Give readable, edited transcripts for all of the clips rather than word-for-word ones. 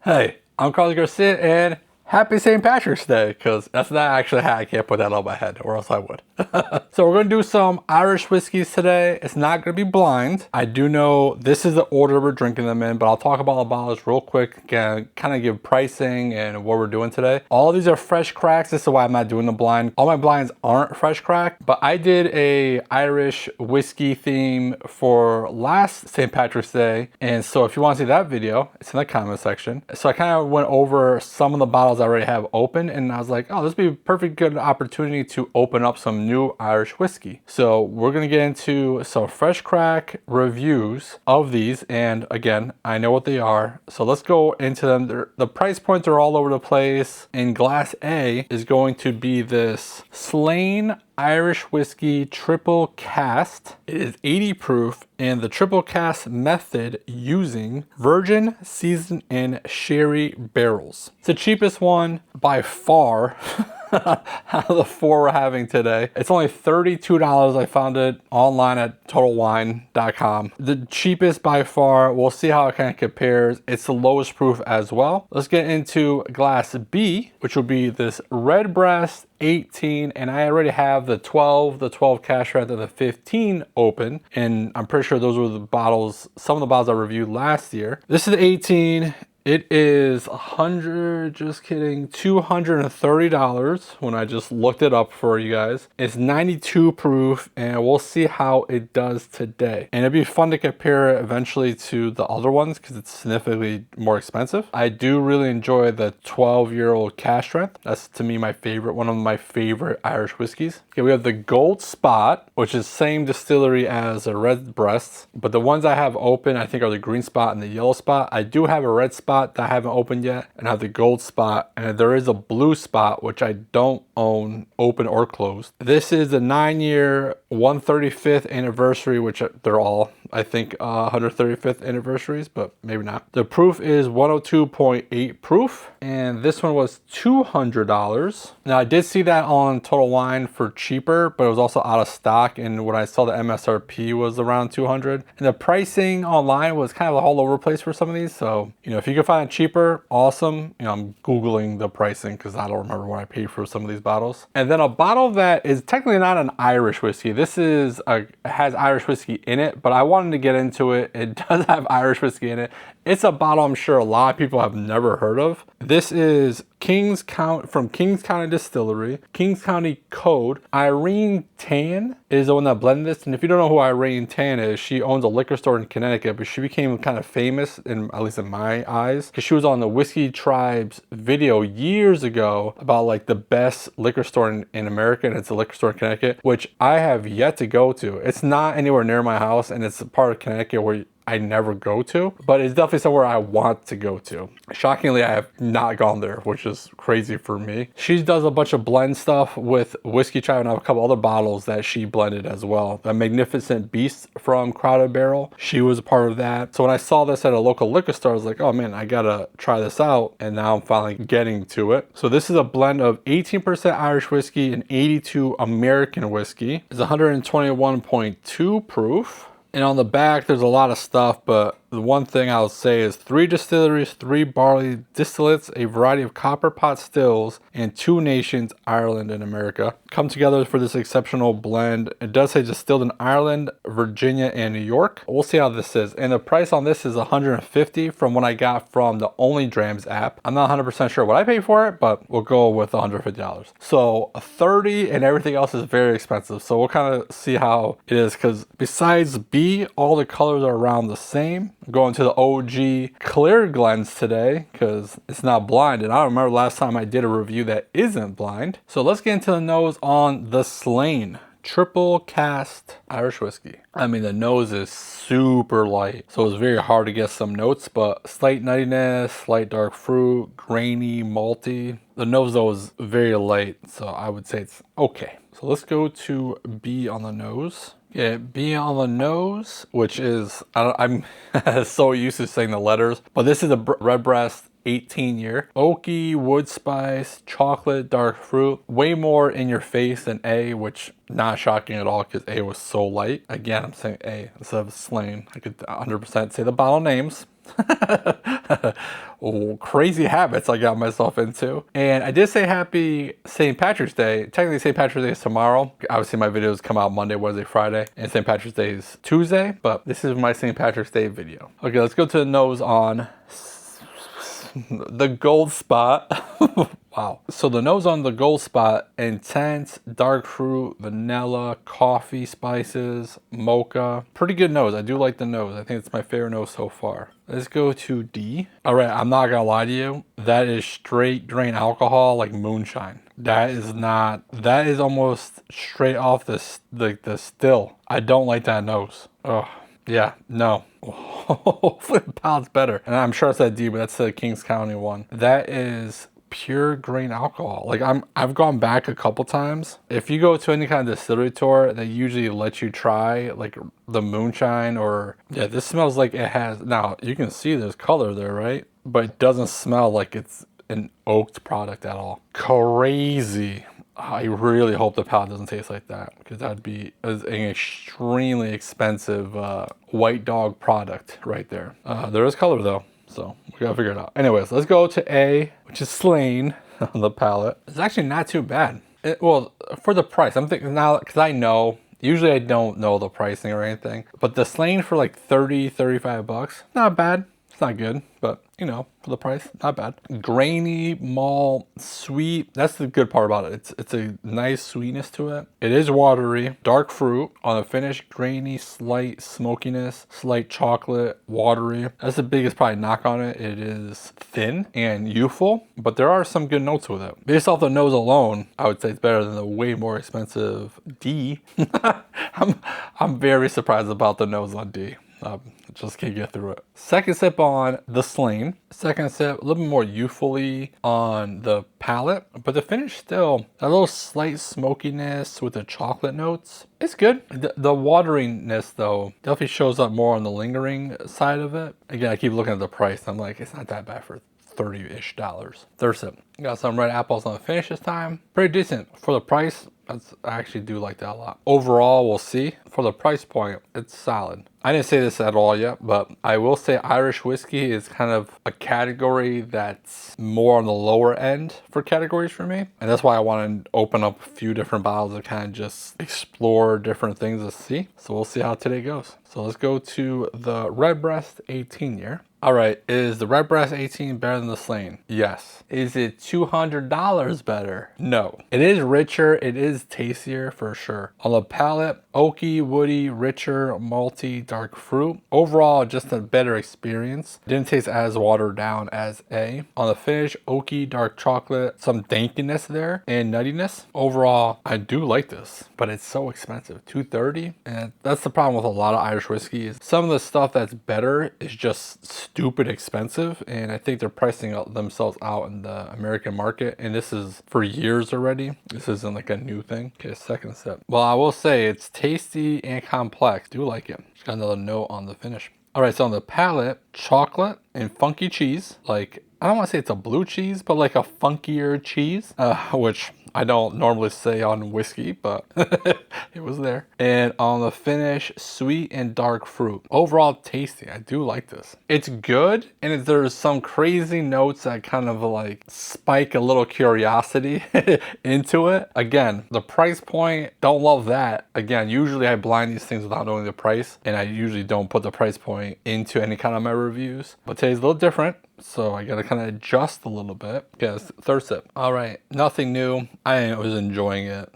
Hey, I'm Carlos Garcia and happy St. Patrick's Day, because that's not actually how I can't put that on my head, or else I would. So we're going to do some Irish whiskeys today. It's not going to be blind. I do know this is the order we're drinking them in, but I'll talk about the bottles real quick, kind of give pricing and what we're doing today. All these are fresh cracks. This is why I'm not doing the blind. All my blinds aren't fresh crack, but I did a Irish whiskey theme for last St. Patrick's Day. And so if you want to see that video, it's in the comment section. So I kind of went over some of the bottles I already have open, and I was like, oh, this would be a perfect good opportunity to open up some new Irish whiskey. So we're gonna get into some fresh crack reviews of these, and again, I know what they are, so let's go into them. The price points are all over the place. In glass A is going to be this Slane Irish whiskey triple cast. It is 80 proof, and the triple cast method using virgin, seasoned, and sherry barrels. It's the cheapest one by far. Out of the four we're having today. It's only $32. I found it online at totalwine.com. The cheapest by far. We'll see how it kind of compares. It's the lowest proof as well. Let's get into glass B, which will be this Redbreast 18, and I already have the 12 cash strength, and the 15 open, and I'm pretty sure those were the bottles, some of the bottles I reviewed last year. This is the 18. It is $230 when I just looked it up for you guys. It's 92 proof, and we'll see how it does today. And it'd be fun to compare it eventually to the other ones because it's significantly more expensive. I do really enjoy the 12-year-old cash strength. That's to me my favorite, one of my favorite Irish whiskeys. Okay, we have the Gold Spot, which is same distillery as a Redbreast, but the ones I have open I think are the Green Spot and the Yellow Spot. I do have a Red Spot that I haven't opened yet, and I have the Gold Spot, and there is a Blue Spot which I don't own open or closed. This is the 9-year 135th anniversary, which they're all I think 135th anniversaries, but maybe not. The proof is 102.8 proof, and this one was $200. Now I did see that on Total Wine for cheaper, but it was also out of stock, and when I saw the MSRP was around 200. And the pricing online was kind of all over the place for some of these, so you know, if you can find it cheaper, awesome. You know, I'm googling the pricing because I don't remember what I paid for some of these bottles. And then a bottle that is technically not an Irish whiskey. This is has Irish whiskey in it, but I wanted to get into it. It does have Irish whiskey in it. It's a bottle I'm sure a lot of people have never heard of. This is from Kings County Distillery, Kings County Code. Irene Tan is the one that blended this. And if you don't know who Irene Tan is, she owns a liquor store in Connecticut, but she became kind of famous, at least in my eyes, because she was on the Whiskey Tribe's video years ago about like the best liquor store in America, and it's a liquor store in Connecticut, which I have yet to go to. It's not anywhere near my house, and it's a part of Connecticut where I never go to, but it's definitely somewhere I want to go to. Shockingly, I have not gone there, which is crazy for me. She does a bunch of blend stuff with Whiskey Tribe, and I have a couple other bottles that she blended as well. The Magnificent Beast from Crowded Barrel, she was a part of that. So when I saw this at a local liquor store, I was like, oh man, I gotta try this out, and now I'm finally getting to it. So this is a blend of 18% Irish whiskey and 82 American whiskey. It's 121.2 proof. And on the back, there's a lot of stuff, but the one thing I'll say is 3 distilleries, 3 barley distillates, a variety of copper pot stills, and 2 nations, Ireland and America, come together for this exceptional blend. It does say distilled in Ireland, Virginia, and New York. We'll see how this is. And the price on this is $150 from what I got from the Only Drams app. I'm not 100% sure what I paid for it, but we'll go with $150. So $30 and everything else is very expensive. So we'll kind of see how it is, because besides B, all the colors are around the same. I'm going to the OG clear glens today because it's not blind, and I don't remember last time I did a review that isn't blind. So let's get into the nose on the Slane triple cast Irish whiskey. I mean, the nose is super light, so it's very hard to get some notes, but slight nuttiness, slight dark fruit, grainy, malty. The nose though is very light, so I would say it's okay. So let's go to B on the nose. Yeah, B on the nose, which is, I'm so used to saying the letters, but this is a Redbreast 18-year. Oaky, wood spice, chocolate, dark fruit. Way more in your face than A, which not shocking at all because A was so light. Again, I'm saying A instead of Slane. I could 100% say the bottle names. Oh, crazy habits I got myself into. And I did say happy St. Patrick's Day. Technically St. Patrick's Day is tomorrow. Obviously my videos come out Monday, Wednesday, Friday, and St. Patrick's Day is Tuesday, but this is my St. Patrick's Day video. Okay, let's go to the nose on the Gold Spot. Wow. So the nose on the Gold Spot, intense, dark fruit, vanilla, coffee, spices, mocha. Pretty good nose. I do like the nose. I think it's my favorite nose so far. Let's go to D. All right, I'm not gonna lie to you. That is straight grain alcohol, like moonshine. That is almost straight off the still. I don't like that nose. Oh, yeah, no. Hopefully the palate's better. And I'm sure it's that D, but that's the Kings County one. That is pure grain alcohol. Like I've gone back a couple times. If you go to any kind of distillery tour, they usually let you try like the moonshine or, yeah, this smells like it has, now you can see there's color there, right? But it doesn't smell like it's an oaked product at all. Crazy. I really hope the palate doesn't taste like that, because that'd be an extremely expensive white dog product right there. There is color though, so we gotta figure it out. Anyways, let's go to A, which is Slane on the palate. It's actually not too bad. Well, for the price, I'm thinking now, because I know, usually I don't know the pricing or anything, but the Slane for like 30, 35 bucks, not bad. It's not good, but you know, for the price, not bad. Grainy, malt, sweet. That's the good part about it. It's a nice sweetness to it. It is watery, dark fruit on the finish, grainy, slight smokiness, slight chocolate, watery. That's the biggest probably knock on it. It is thin and youthful, but there are some good notes with it. Based off the nose alone, I would say it's better than the way more expensive D. I'm very surprised about the nose on D. Just can't get through it. Second sip on the Slane. Second sip, a little bit more youthfully on the palate, but the finish still a little slight smokiness with the chocolate notes. It's good. The wateriness though definitely shows up more on the lingering side of it. Again, I keep looking at the price. I'm like, it's not that bad for $30-ish. Third sip. Got some red apples on the finish this time. Pretty decent for the price. I actually do like that a lot. Overall, we'll see. For the price point, it's solid. I didn't say this at all yet, but I will say Irish whiskey is kind of a category that's more on the lower end for categories for me. And that's why I want to open up a few different bottles to kind of just explore different things to see. So we'll see how today goes. So let's go to the Redbreast 18 year. All right, is the Redbreast 18 better than the Slane? Yes. Is it $200 better? No. It is richer, it is tastier for sure. On the palate, oaky, woody, richer, malty, dark fruit. Overall, just a better experience. Didn't taste as watered down as A. On the finish, oaky, dark chocolate, some dankiness there, and nuttiness. Overall, I do like this, but it's so expensive, $230. And that's the problem with a lot of Irish whiskey is some of the stuff that's better is just stupid expensive, and I think they're pricing themselves out in the American market, and this is for years already. This isn't like a new thing. Okay, second sip. Well, I will say it's tasty and complex. Do like it. Just got another note on the finish. All right, so on the palate, chocolate and funky cheese. Like, I don't want to say it's a blue cheese, but like a funkier cheese, which I don't normally say on whiskey, but it was there. And on the finish, sweet and dark fruit. Overall tasty. I do like this. It's good, and there's some crazy notes that kind of like spike a little curiosity into it. Again, the price point, don't love that. Again, usually I blind these things without knowing the price, and I usually don't put the price point into any kind of my reviews. But today's a little different, so I gotta kind of adjust a little bit. Okay, third sip. All right, nothing new. I was enjoying it.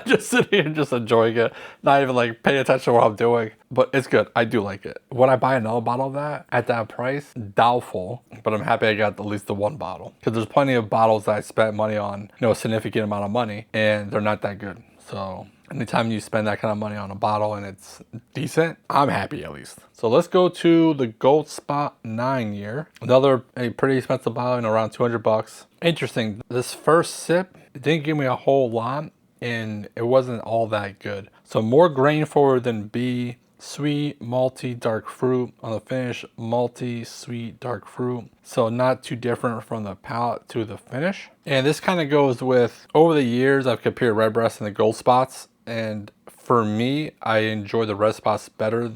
Just sitting here, just enjoying it. Not even like paying attention to what I'm doing. But it's good. I do like it. Would I buy another bottle of that at that price? Doubtful. But I'm happy I got at least the one bottle. Because there's plenty of bottles that I spent money on, you know, a significant amount of money, and they're not that good. So anytime you spend that kind of money on a bottle and it's decent, I'm happy at least. So let's go to the Gold Spot 9 year. Another a pretty expensive bottle, around 200 bucks. Interesting. This first sip, it didn't give me a whole lot, and it wasn't all that good. So more grain forward than B. Sweet, malty, dark fruit. On the finish, malty, sweet, dark fruit. So not too different from the palate to the finish. And this kind of goes with, over the years, I've compared Redbreast and the Gold Spots. And for me, I enjoy the Red Spots better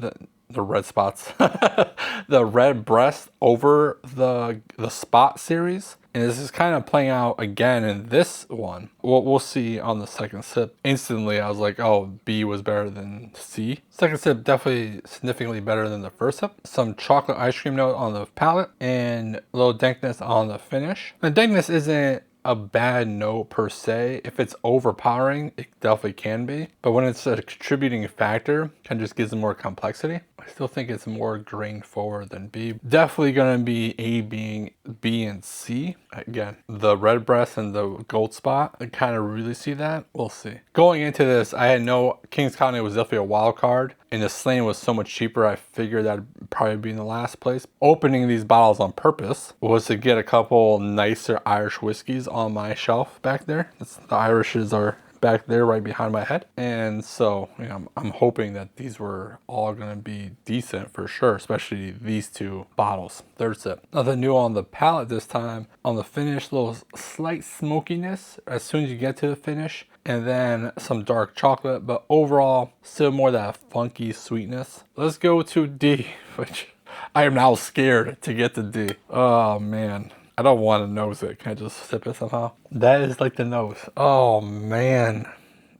the red spots, the Redbreast over the spot series. And this is kind of playing out again in this one. We'll see on the second sip. Instantly, I was like, oh, B was better than C. Second sip, definitely significantly better than the first sip. Some chocolate ice cream note on the palate and a little dankness on the finish. The dankness isn't a bad note per se. If it's overpowering, it definitely can be. But when it's a contributing factor, kind of just gives it more complexity. I still think it's more grain forward than B. Definitely gonna be A being B and C. Again, the Redbreast and the gold spot, I kind of really see that. We'll see. Going into this, I had no, Kings County was definitely a wild card. And the Slane was so much cheaper, I figured that'd probably be in the last place. Opening these bottles on purpose was to get a couple nicer Irish whiskeys on my shelf back there. The Irishes are back there right behind my head. And so, you know, I'm hoping that these were all gonna be decent for sure, especially these two bottles. Third sip. Nothing new on the palate this time. On the finish, little slight smokiness as soon as you get to the finish. And then some dark chocolate, but overall, still more that funky sweetness. Let's go to D, which I am now scared to get to D. Oh man, I don't want to nose it. Can I just sip it somehow? That is like the nose. Oh man,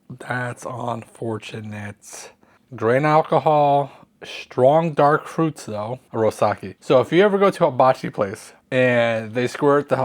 that's unfortunate. Grain alcohol, strong dark fruits though, a rosaki. So if you ever go to a hibachi place and they squirt the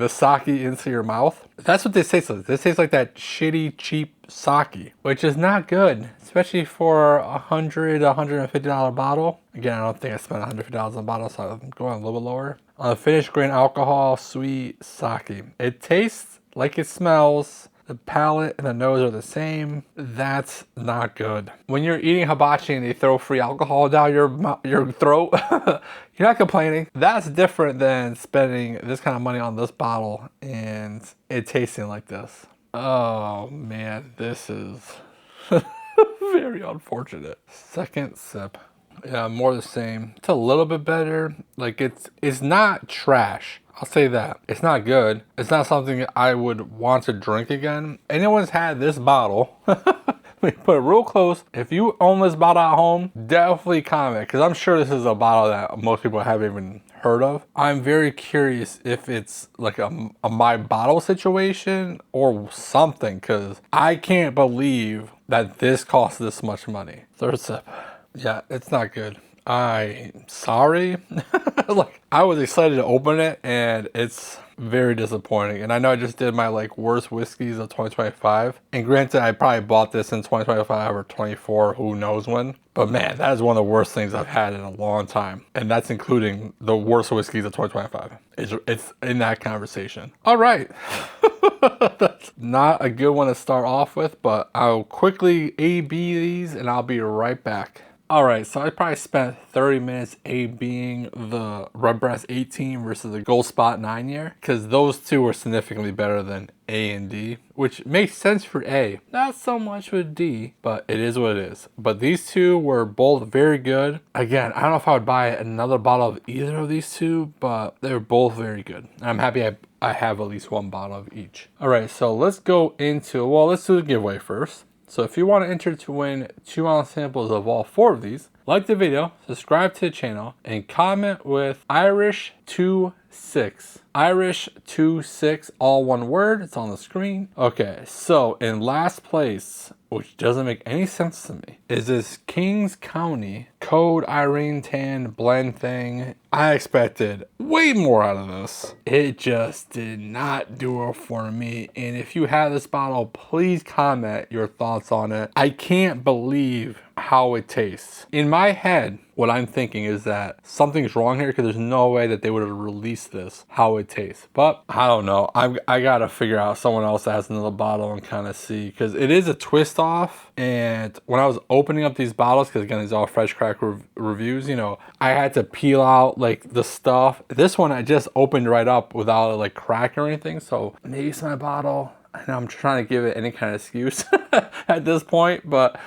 sake into your mouth, that's what this tastes like. This tastes like that shitty, cheap sake, which is not good, especially for $150 bottle. Again, I don't think I spent $150 on a bottle, so I'm going a little bit lower. On the finished grain alcohol, sweet sake. It tastes like it smells. The palate and the nose are the same. That's not good. When you're eating hibachi and they throw free alcohol down your throat, you're not complaining. That's different than spending this kind of money on this bottle and it tasting like this. Oh man, this is very unfortunate. Second sip. Yeah, more the same. It's a little bit better. Like it's not trash. I'll say that. It's not good. It's not something I would want to drink again. Anyone's had this bottle, we put it real close. If you own this bottle at home, definitely comment, because I'm sure this is a bottle that most people haven't even heard of. I'm very curious if it's like a my bottle situation or something, because I can't believe that this costs this much money. Third sip. Yeah, it's not good. I'm sorry. Like, I was excited to open it and it's very disappointing. And I know I just did my like worst whiskeys of 2025. And granted, I probably bought this in 2025 or 24, who knows when. But man, that is one of the worst things I've had in a long time. And that's including the worst whiskeys of 2025. It's in that conversation. All right. That's not a good one to start off with, but I'll quickly A/B these and I'll be right back. Alright, so I probably spent 30 minutes A/Bing the Redbreast 18 versus the Gold Spot 9 year, because those two were significantly better than A and D, which makes sense for A. Not so much with D, but it is what it is. But these two were both very good. Again, I don't know if I would buy another bottle of either of these two, but they're both very good. I'm happy I have at least one bottle of each. Alright, so let's go into, well, let's do the giveaway first. So if you want to enter to win 2-ounce samples of all 4 of these, like the video, subscribe to the channel, and comment with Irish 26. Irish 26, all one word. It's on the screen. Okay, so in last place, which doesn't make any sense to me, is this Kings County Code Irene Tan blend thing. I expected way more out of this. It just did not do it for me. And if you have this bottle, please comment your thoughts on it. I can't believe how it tastes. In my head, what I'm thinking is that something's wrong here, because there's no way that they would have released this how it tastes. But I don't know. I gotta figure out someone else that has another bottle and kind of see, because it is a twist off. And when I was opening up these bottles, because again, these are all fresh crack reviews, you know, I had to peel out like the stuff. This one I just opened right up without like crack or anything. So maybe it's my bottle. I know I'm trying to give it any kind of excuse at this point, but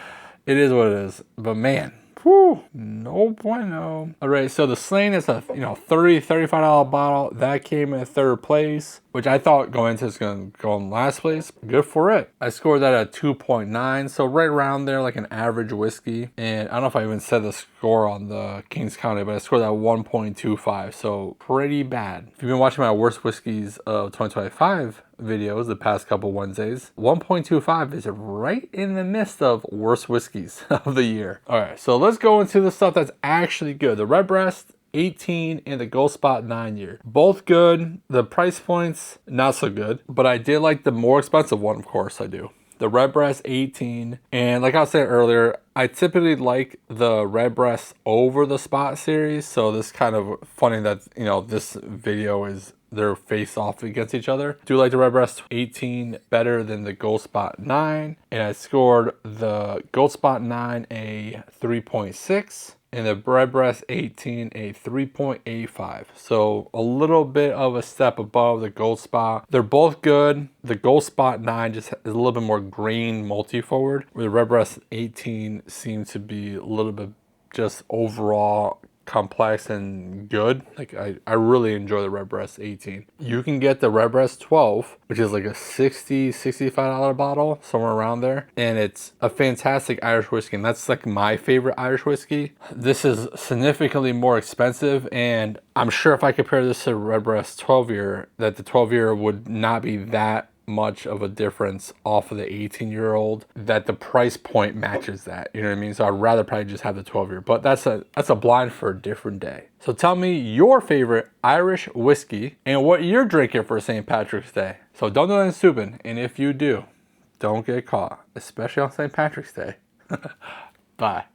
it is what it is. But man, Whew, no bueno. All right, so the Slane is a $35 bottle. That came in third place, which I thought going into is going to go in last place. Good for it. I scored that at 2.9, so right around there, like an average whiskey. And I don't know if I even said the score on the Kings County, but I scored at 1.25, so pretty bad. If you've been watching my worst whiskeys of 2025 videos the past couple Wednesdays, 1.25 is right in the midst of worst whiskeys of the year. All right, so let's go into the stuff that's actually good. The Redbreast 18 and the Gold Spot 9 year. Both good. The price points, not so good, but I did like the more expensive one, of course I do. The Redbreast 18, and like I was saying earlier, I typically like the Redbreast over the Spot series, so this kind of funny that, this video is their face off against each other. Do like the Redbreast 18 better than the Gold Spot 9, and I scored the Gold Spot 9 a 3.6. and the Redbreast 18 a 3.85. So a little bit of a step above the Gold Spot. They're both good. The Gold Spot 9 just is a little bit more grain multi-forward, where the Redbreast 18 seems to be a little bit just overall complex and good. Like I really enjoy the Redbreast 18. You can get the Redbreast 12, which is like a $65 bottle, somewhere around there, and it's a fantastic Irish whiskey, and that's like my favorite Irish whiskey. This is significantly more expensive, and I'm sure if I compare this to Redbreast 12 year, that the 12 year would not be that much of a difference off of the 18-year-old, that the price point matches that, you know what I mean? So I'd rather probably just have the 12-year, but that's a blind for a different day. So tell me your favorite Irish whiskey and what you're drinking for St. Patrick's Day. So don't do anything stupid, and if you do, don't get caught, especially on St. Patrick's Day. Bye.